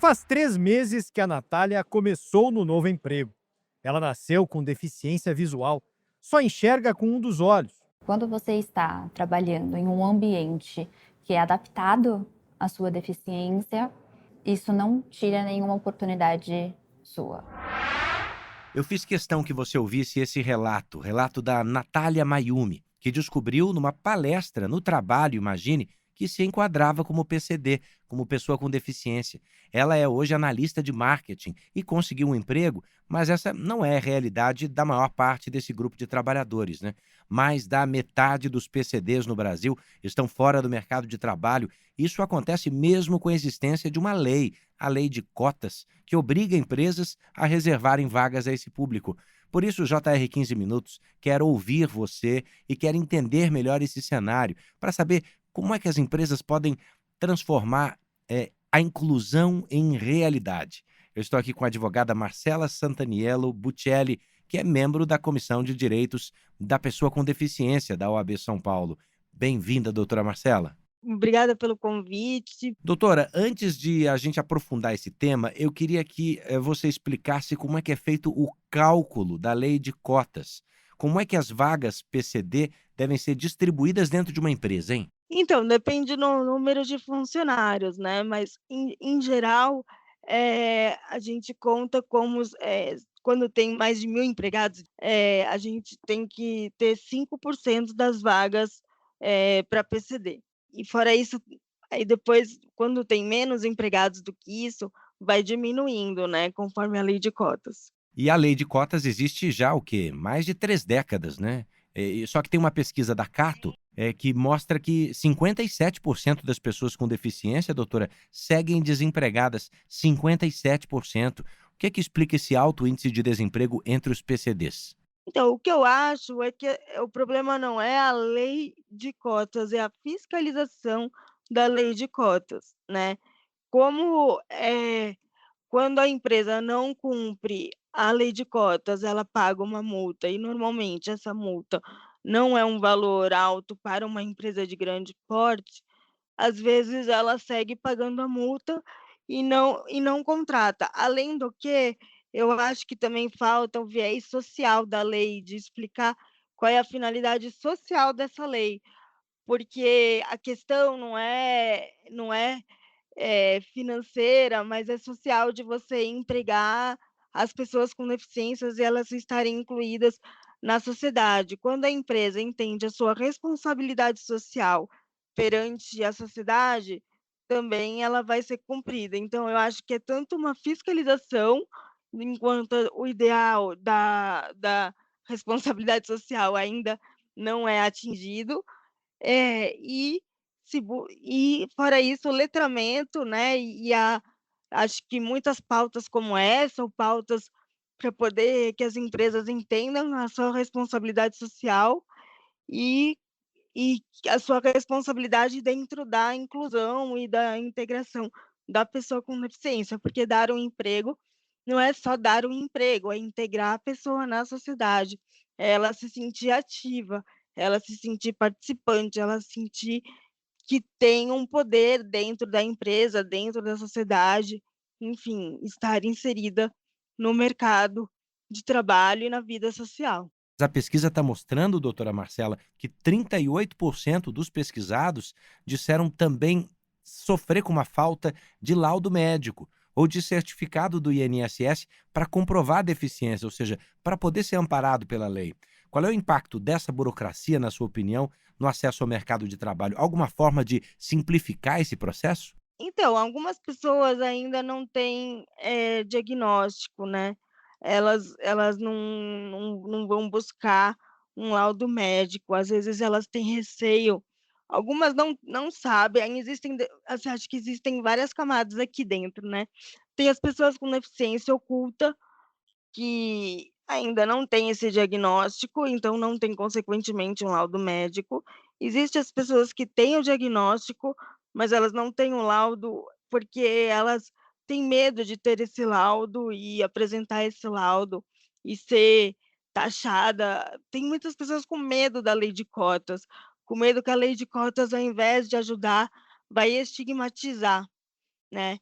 Faz 3 meses que a Natália começou no novo emprego. Ela nasceu com deficiência visual, só enxerga com um dos olhos. Quando você está trabalhando em um ambiente que é adaptado à sua deficiência, isso não tira nenhuma oportunidade sua. Eu fiz questão que você ouvisse esse relato, relato da Natália Mayumi, que descobriu numa palestra no trabalho, imagine, que se enquadrava como PCD, como pessoa com deficiência. Ela é hoje analista de marketing e conseguiu um emprego, mas essa não é a realidade da maior parte desse grupo de trabalhadores, né? Mais da metade dos PCDs no Brasil estão fora do mercado de trabalho. Isso acontece mesmo com a existência de uma lei, a lei de cotas, que obriga empresas a reservarem vagas a esse público. Por isso, o JR 15 Minutos quer ouvir você e quer entender melhor esse cenário, para saber como é que as empresas podem transformar a inclusão em realidade. Eu estou aqui com a advogada Marcela Santaniello Buccelli, que é membro da Comissão de Direitos da Pessoa com Deficiência da OAB São Paulo. Bem-vinda, doutora Marcela. Obrigada pelo convite. Doutora, antes de a gente aprofundar esse tema, eu queria que você explicasse como é que é feito o cálculo da lei de cotas. Como é que as vagas PCD devem ser distribuídas dentro de uma empresa, hein? Então, depende do número de funcionários, né, mas em geral, a gente conta como quando tem mais de 1.000 empregados, a gente tem que ter 5% das vagas, pra PCD. E fora isso, aí depois, quando tem menos empregados do que isso, vai diminuindo, né, conforme a lei de cotas. E a lei de cotas existe já o quê? Mais de 3 décadas, né? Só que tem uma pesquisa da Cato, que mostra que 57% das pessoas com deficiência, doutora, seguem desempregadas, 57%. O que é que explica esse alto índice de desemprego entre os PCDs? Então, o que eu acho é que o problema não é a lei de cotas, é a fiscalização da lei de cotas, né. Como, quando a empresa não cumpre a lei de cotas, ela paga uma multa e normalmente essa multa não é um valor alto para uma empresa de grande porte, às vezes ela segue pagando a multa e não contrata. Além do que, eu acho que também falta o viés social da lei, de explicar qual é a finalidade social dessa lei, porque a questão não é financeira, mas é social, de você empregar as pessoas com deficiências e elas estarem incluídas na sociedade. Quando a empresa entende a sua responsabilidade social perante a sociedade, também ela vai ser cumprida. Então eu acho que é tanto uma fiscalização, enquanto o ideal da responsabilidade social ainda não é atingido, e fora isso, o letramento, né, acho que muitas pautas como essa, ou pautas para poder que as empresas entendam a sua responsabilidade social e e a sua responsabilidade dentro da inclusão e da integração da pessoa com deficiência, porque dar um emprego não é só dar um emprego, é integrar a pessoa na sociedade, é ela se sentir ativa, ela se sentir participante, ela sentir que tem um poder dentro da empresa, dentro da sociedade, enfim, estar inserida no mercado de trabalho e na vida social. A pesquisa está mostrando, doutora Marcela, que 38% dos pesquisados disseram também sofrer com uma falta de laudo médico ou de certificado do INSS para comprovar a deficiência, ou seja, para poder ser amparado pela lei. Qual é o impacto dessa burocracia, na sua opinião, no acesso ao mercado de trabalho? Alguma forma de simplificar esse processo? Então, algumas pessoas ainda não têm, diagnóstico, né, elas não vão buscar um laudo médico, às vezes elas têm receio, algumas não sabem, ainda existem assim, acho que existem várias camadas aqui dentro, né. Tem as pessoas com deficiência oculta, que ainda não tem esse diagnóstico, então não tem, consequentemente, um laudo médico. Existe as pessoas que têm o diagnóstico, mas elas não têm o laudo, porque elas têm medo de ter esse laudo e apresentar esse laudo e ser taxada. Tem muitas pessoas com medo da lei de cotas, com medo que a lei de cotas, ao invés de ajudar, vai estigmatizar, né.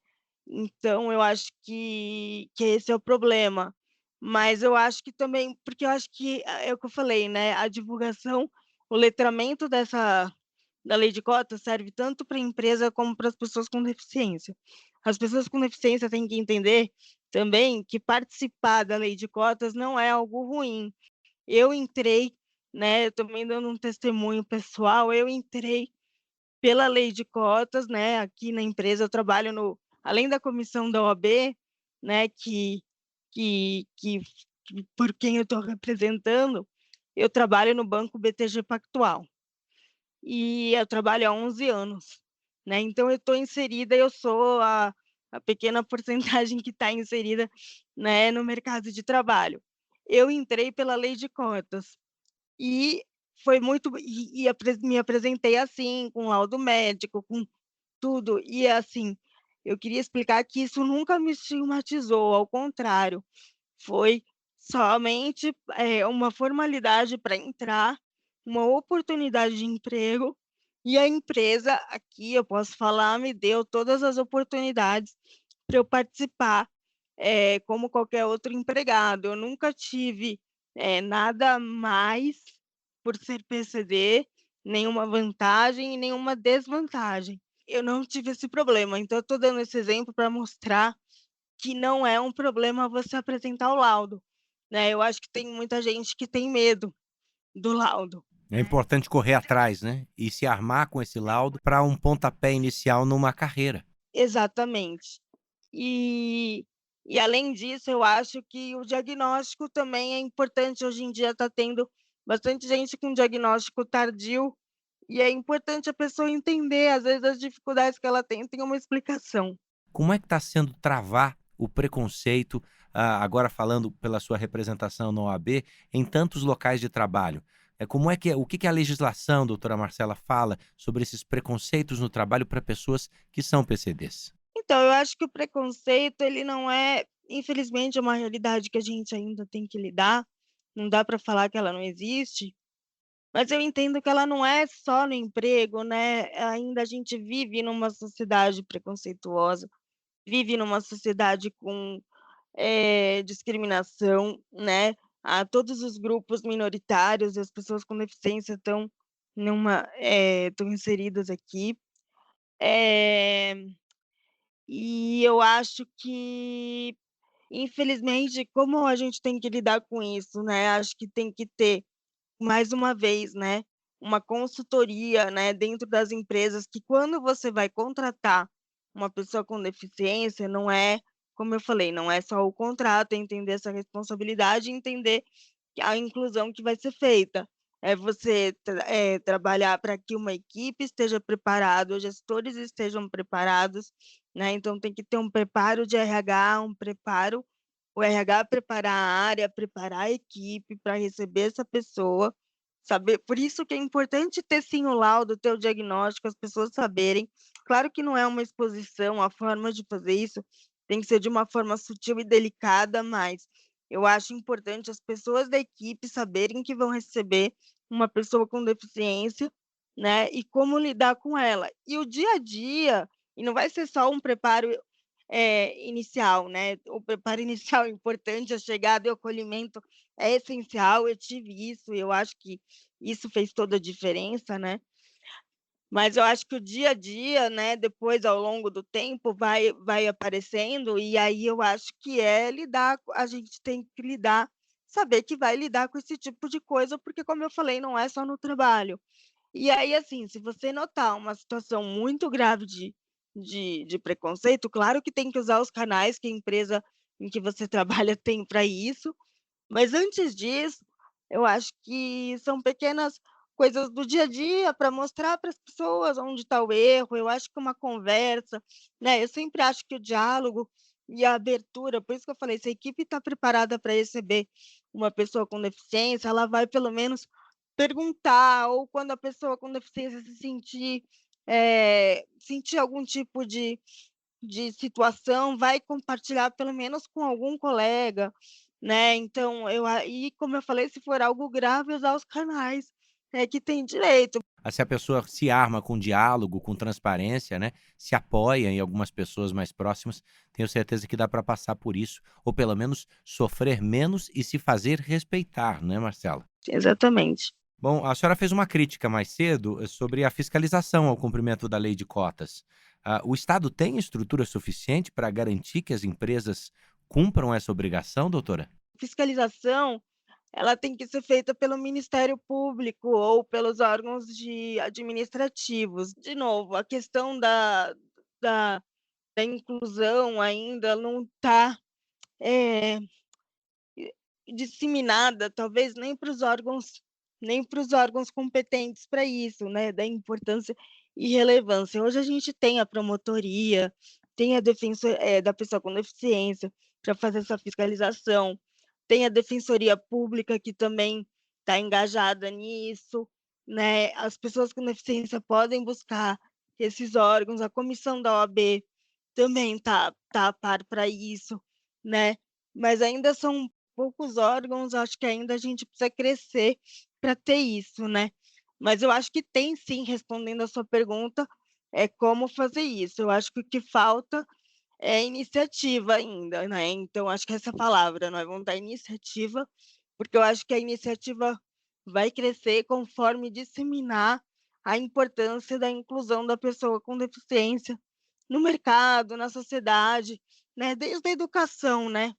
Então eu acho que esse é o problema. Mas eu acho que também porque eu acho que é o que eu falei, né, a divulgação, o letramento da lei de cotas serve tanto para a empresa como para as pessoas com deficiência. As pessoas com deficiência têm que entender também que participar da lei de cotas não é algo ruim. Eu entrei, né, também dando um testemunho pessoal, eu entrei pela lei de cotas, né, aqui na empresa eu trabalho no além da comissão da OAB, né, que que por quem eu estou representando, eu trabalho no Banco BTG Pactual. E eu trabalho há 11 anos, né, então eu estou inserida, eu sou a pequena porcentagem que está inserida, né, no mercado de trabalho. Eu entrei pela lei de cotas. E foi muito me apresentei assim, com laudo médico, com tudo, e assim, eu queria explicar que isso nunca me estigmatizou, ao contrário, foi somente, uma formalidade para entrar, uma oportunidade de emprego, e a empresa aqui, eu posso falar, me deu todas as oportunidades para eu participar, como qualquer outro empregado. Eu nunca tive, nada mais por ser PCD, nenhuma vantagem e nenhuma desvantagem. Eu não tive esse problema, então eu estou dando esse exemplo para mostrar que não é um problema você apresentar o laudo, né. Eu acho que tem muita gente que tem medo do laudo. É importante correr atrás, né, e se armar com esse laudo para um pontapé inicial numa carreira. Exatamente. E além disso, eu acho que o diagnóstico também é importante. Hoje em dia está tendo bastante gente com diagnóstico tardio, e é importante a pessoa entender, às vezes as dificuldades que ela tem uma explicação. Como é que está sendo travar o preconceito, agora falando pela sua representação na OAB, em tantos locais de trabalho? Como é que o que que a legislação, doutora Marcela, fala sobre esses preconceitos no trabalho para pessoas que são PCDs? Então, eu acho que o preconceito ele não é infelizmente é uma realidade que a gente ainda tem que lidar, não dá para falar que ela não existe, mas eu entendo que ela não é só no emprego, né, ainda a gente vive numa sociedade preconceituosa, vive numa sociedade com, discriminação, né, todos os grupos minoritários e as pessoas com deficiência estão inseridas aqui. Eh, e eu acho que, infelizmente, como a gente tem que lidar com isso, né, acho que tem que ter mais uma vez, né, uma consultoria, né, dentro das empresas que quando você vai contratar uma pessoa com deficiência, não é, como eu falei, não é só o contrato, é entender essa responsabilidade e entender a inclusão que vai ser feita. É você trabalhar para que uma equipe esteja preparada, os gestores estejam preparados, né, então tem que ter um preparo de RH, o RH preparar a área, preparar a equipe para receber essa pessoa, saber por isso que é importante ter sim o laudo, ter o diagnóstico, as pessoas saberem. Claro que não é uma exposição, a forma de fazer isso tem que ser de uma forma sutil e delicada, mas eu acho importante as pessoas da equipe saberem que vão receber uma pessoa com deficiência, né, e como lidar com ela. E o dia a dia, e não vai ser só um preparo inicial, né, o preparo inicial é importante, a chegada e o acolhimento é essencial, eu tive isso, eu acho que isso fez toda a diferença, né. Mas eu acho que o dia a dia, né, depois ao longo do tempo vai aparecendo, e aí eu acho que é lidar a gente tem que lidar, saber que vai lidar com esse tipo de coisa, porque como eu falei, não é só no trabalho. E aí, assim, se você notar uma situação muito grave de preconceito, claro que tem que usar os canais que a empresa em que você trabalha tem para isso, mas antes disso, eu acho que são pequenas coisas do dia a dia para mostrar para as pessoas onde está o erro. Eu acho que uma conversa, né, eu sempre acho que o diálogo e a abertura, por isso que eu falei, se a equipe está preparada para receber uma pessoa com deficiência, ela vai pelo menos perguntar, ou quando a pessoa com deficiência se sentir algum tipo de situação, vai compartilhar pelo menos com algum colega, né, então eu como eu falei, se for algo grave, usar os canais, é que tem direito. Se a pessoa se arma com diálogo, com transparência, né, se apoia em algumas pessoas mais próximas, tenho certeza que dá para passar por isso, ou pelo menos sofrer menos e se fazer respeitar, né, Marcela? Exatamente. Bom, a senhora fez uma crítica mais cedo sobre a fiscalização ao cumprimento da lei de cotas. O Estado tem estrutura suficiente para garantir que as empresas cumpram essa obrigação, doutora? Fiscalização, ela tem que ser feita pelo Ministério Público ou pelos órgãos administrativos. De novo, a questão da da inclusão ainda não está disseminada, talvez nem para os órgãos competentes para isso, né, da importância e relevância. Hoje a gente tem a promotoria, tem a da pessoa com deficiência para fazer essa fiscalização, tem a defensoria pública que também está engajada nisso, né, as pessoas com deficiência podem buscar esses órgãos, a comissão da OAB também tá a par para isso, né, mas ainda são poucos órgãos, acho que ainda a gente precisa crescer para ter isso, né. Mas eu acho que tem sim, respondendo a sua pergunta, é como fazer isso. Eu acho que o que falta é iniciativa ainda, né, então acho que essa palavra, nós vamos dar iniciativa, porque eu acho que a iniciativa vai crescer conforme disseminar a importância da inclusão da pessoa com deficiência no mercado, na sociedade, né, desde a educação, né.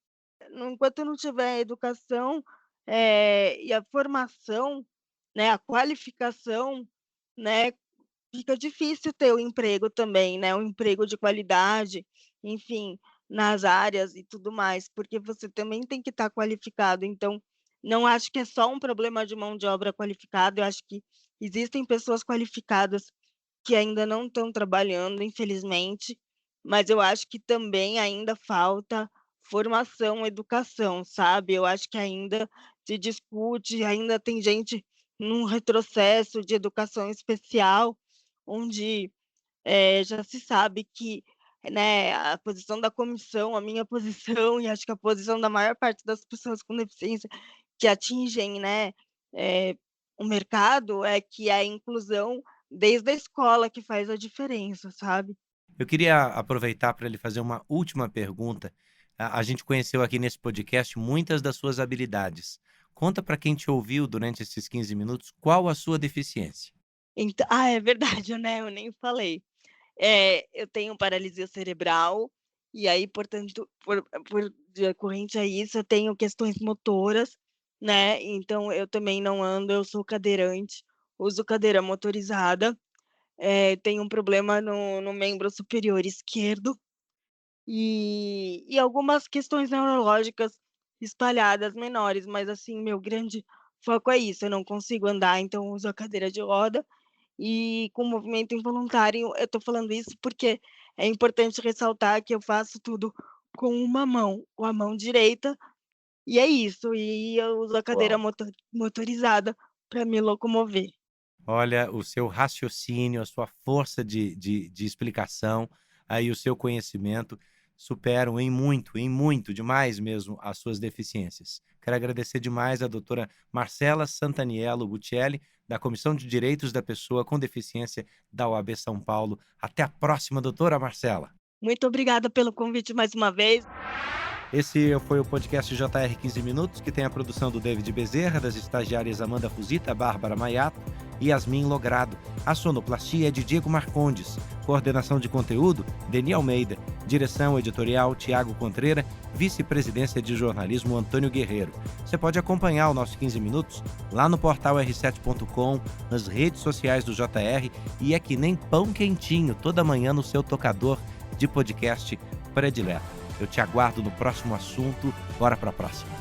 Enquanto não tiver educação, e a formação, né, a qualificação, né, fica difícil ter o emprego também, né, um emprego de qualidade, enfim, nas áreas e tudo mais, porque você também tem que estar qualificado. Então, não acho que é só um problema de mão de obra qualificada, eu acho que existem pessoas qualificadas que ainda não estão trabalhando, infelizmente, mas eu acho que também ainda falta formação, educação, sabe. Eu acho que ainda se discute, ainda tem gente num retrocesso de educação especial, onde, já se sabe que, né, a posição da comissão, a minha posição e acho que a posição da maior parte das pessoas com deficiência que atingem, né, eh, o mercado, é que a inclusão desde a escola que faz a diferença, sabe. Eu queria aproveitar para lhe fazer uma última pergunta. A gente conheceu aqui nesse podcast muitas das suas habilidades. Conta para quem te ouviu durante esses 15 minutos qual a sua deficiência. É verdade, né, eu nem falei. Eu tenho paralisia cerebral, e aí, portanto, por decorrente a isso, eu tenho questões motoras, né, então eu também não ando, eu sou cadeirante, uso cadeira motorizada, tenho um problema no membro superior esquerdo, e algumas questões neurológicas espalhadas menores, mas assim, meu grande foco é isso, eu não consigo andar, então eu uso a cadeira de roda, e com movimento involuntário, eu estou falando isso porque é importante ressaltar que eu faço tudo com uma mão, com a mão direita, e é isso, e eu uso a cadeira Uau! motorizada para me locomover. Olha, o seu raciocínio, a sua força de explicação, aí o seu conhecimento superam em muito, demais mesmo, as suas deficiências. Quero agradecer demais a doutora Marcela Santaniello Buccelli, da Comissão de Direitos da Pessoa com Deficiência da OAB São Paulo. Até a próxima, doutora Marcela. Muito obrigada pelo convite mais uma vez. Esse foi o podcast JR 15 Minutos, que tem a produção do David Bezerra, das estagiárias Amanda Fusita, Bárbara Maiato e Yasmin Logrado. A sonoplastia é de Diego Marcondes. Coordenação de conteúdo, Deni Almeida. Direção editorial, Tiago Contreira. Vice-presidência de jornalismo, Antônio Guerreiro. Você pode acompanhar o nosso 15 Minutos lá no portal r7.com, nas redes sociais do JR, e é que nem pão quentinho toda manhã no seu tocador de podcast predileto. Eu te aguardo no próximo assunto. Bora para a próxima.